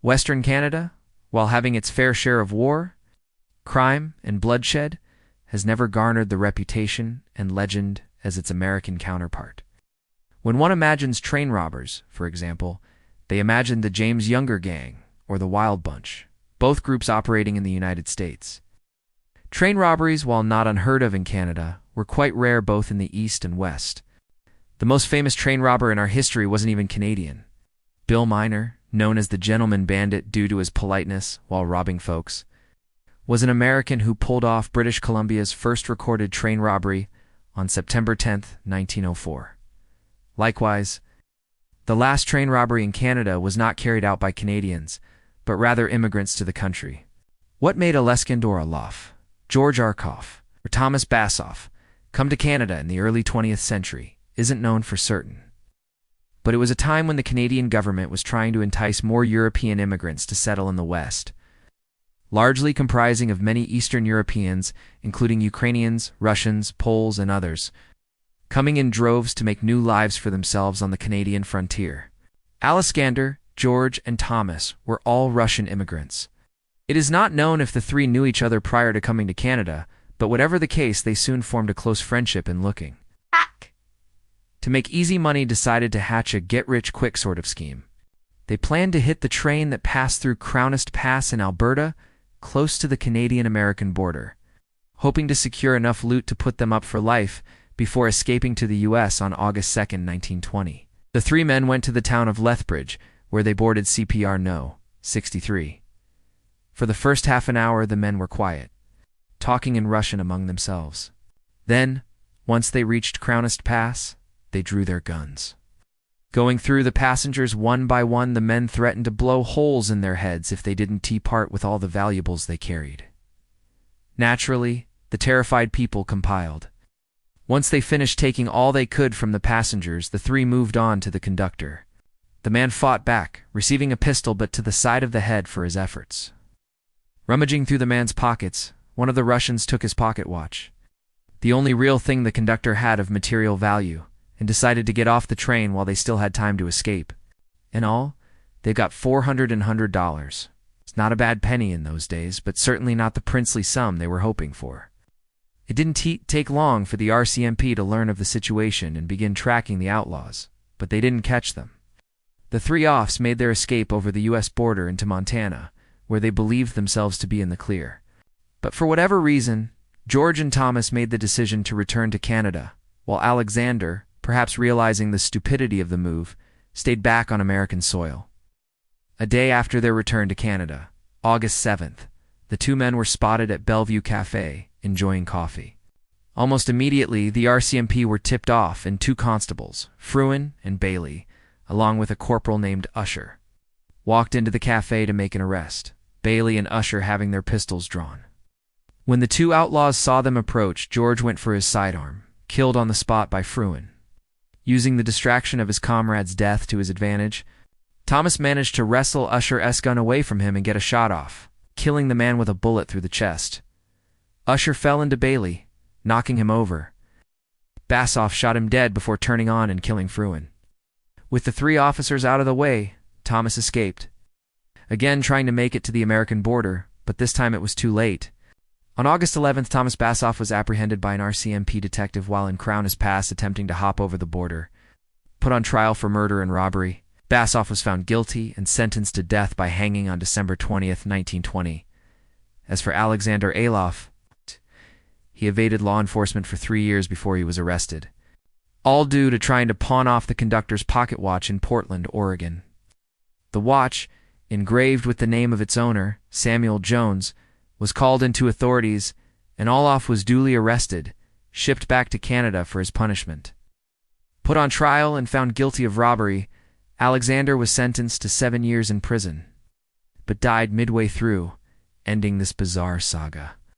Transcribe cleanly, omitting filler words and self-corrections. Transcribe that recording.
Western Canada, while having its fair share of war, crime, and bloodshed, has never garnered the reputation and legend as its American counterpart. When one imagines train robbers, for example, they imagine the James Younger Gang or the Wild Bunch, both groups operating in the United States. Train robberies, while not unheard of in Canada, were quite rare both in the East and West. The most famous train robber in our history wasn't even Canadian. Bill Miner, known as the Gentleman Bandit due to his politeness while robbing folks, was an American who pulled off British Columbia's first recorded train robbery on September 10, 1904. Likewise, the last train robbery in Canada was not carried out by Canadians, but rather immigrants to the country. What made Alexander Olof, George Arkoff, or Thomas Bassoff come to Canada in the early 20th century isn't known for certain. But it was a time when the Canadian government was trying to entice more European immigrants to settle in the West, largely comprising of many Eastern Europeans, including Ukrainians, Russians, Poles, and others, coming in droves to make new lives for themselves on the Canadian frontier. Alexander, George, and Thomas were all Russian immigrants. It is not known if the three knew each other prior to coming to Canada, but whatever the case, they soon formed a close friendship in looking to make easy money, decided to hatch a get-rich-quick sort of scheme. They planned to hit the train that passed through Crownest Pass in Alberta, close to the Canadian-American border, hoping to secure enough loot to put them up for life before escaping to the U.S. on August 2, 1920. The three men went to the town of Lethbridge, where they boarded CPR No. 63. For the first half an hour, the men were quiet, talking in Russian among themselves. Then, once they reached Crownest Pass, they drew their guns. Going through the passengers one by one, the men threatened to blow holes in their heads if they didn't part with all the valuables they carried. Naturally, the terrified people compiled. Once they finished taking all they could from the passengers, the three moved on to the conductor. The man fought back, receiving a pistol but to the side of the head for his efforts. Rummaging through the man's pockets, one of the Russians took his pocket watch, the only real thing the conductor had of material value, and decided to get off the train while they still had time to escape. In all, they got $400. It's not a bad penny in those days, but certainly not the princely sum they were hoping for. It didn't take long for the RCMP to learn of the situation and begin tracking the outlaws, but they didn't catch them. The three offs made their escape over the U.S. border into Montana, where they believed themselves to be in the clear. But for whatever reason, George and Thomas made the decision to return to Canada, while Alexander, perhaps realizing the stupidity of the move, stayed back on American soil. A day after their return to Canada, August 7th, the two men were spotted at Bellevue Cafe, enjoying coffee. Almost immediately, the RCMP were tipped off, and two constables, Fruin and Bailey, along with a corporal named Usher, walked into the cafe to make an arrest, Bailey and Usher having their pistols drawn. When the two outlaws saw them approach, George went for his sidearm, killed on the spot by Fruin. Using the distraction of his comrade's death to his advantage, Thomas managed to wrestle Usher's gun away from him and get a shot off, killing the man with a bullet through the chest. Usher fell into Bailey, knocking him over. Bassoff shot him dead before turning on and killing Fruin. With the three officers out of the way, Thomas escaped, again trying to make it to the American border, but this time it was too late. On August 11th, Thomas Bassoff was apprehended by an RCMP detective while in Crownest Pass attempting to hop over the border. Put on trial for murder and robbery, Bassoff was found guilty and sentenced to death by hanging on December 20th, 1920. As for Alexander Alof, he evaded law enforcement for 3 years before he was arrested, all due to trying to pawn off the conductor's pocket watch in Portland, Oregon. The watch, engraved with the name of its owner, Samuel Jones, was called into authorities, and Olof was duly arrested, shipped back to Canada for his punishment. Put on trial and found guilty of robbery, Alexander was sentenced to 7 years in prison, but died midway through, ending this bizarre saga.